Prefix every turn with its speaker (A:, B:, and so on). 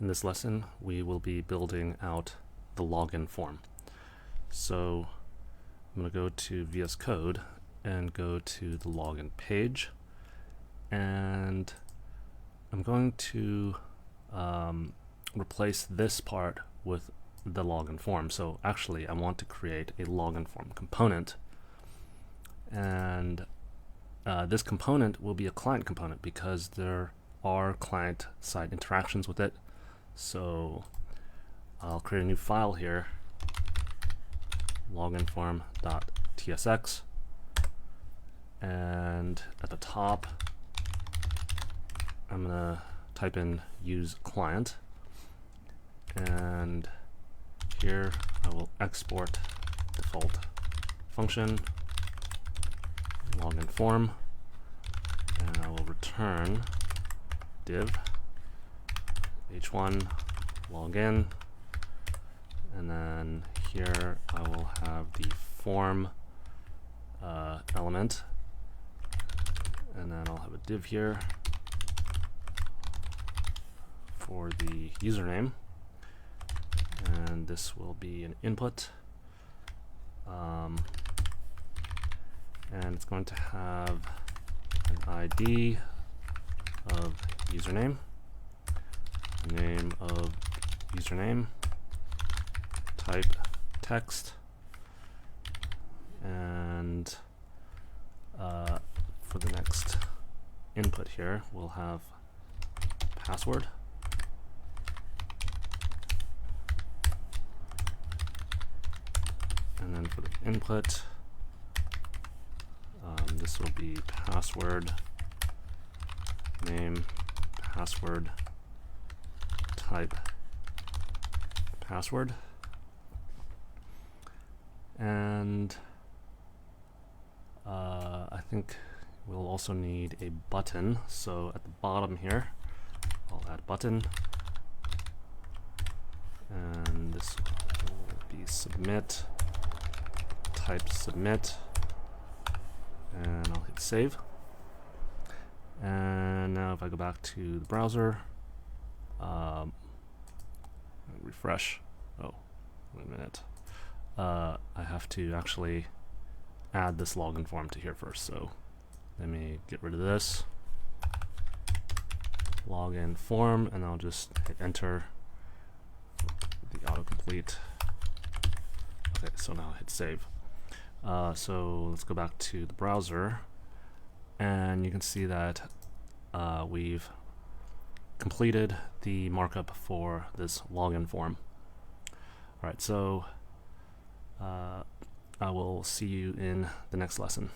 A: In this lesson, we will be building out the login form. So I'm going to go to VS Code and go to the login page, and I'm going to replace this part with the login form. So actually I want to create a login form component, and this component will be a client component because there are client-side interactions with it. So I'll create a new file here, loginform.tsx, and at the top I'm gonna type in use client, and here I will export default function login form, and I will return div h1 login, and then here I will have the form element, and then I'll have a div here for the username, and this will be an input, and it's going to have an ID of username, name of username, type text, and for the next input here we'll have password, and then for the input this will be password, name, password, type password, and I think we'll also need a button. So at the bottom here I'll add button, and this will be submit, type submit, and I'll hit save. And now if I go back to the browser, refresh. Oh, wait a minute. I have to actually add this login form to here first. So let me get rid of this login form, and I'll just hit enter. The autocomplete. Okay, so now I'll hit save. So let's go back to the browser, and you can see that we've completed the markup for this login form. Alright, so I will see you in the next lesson.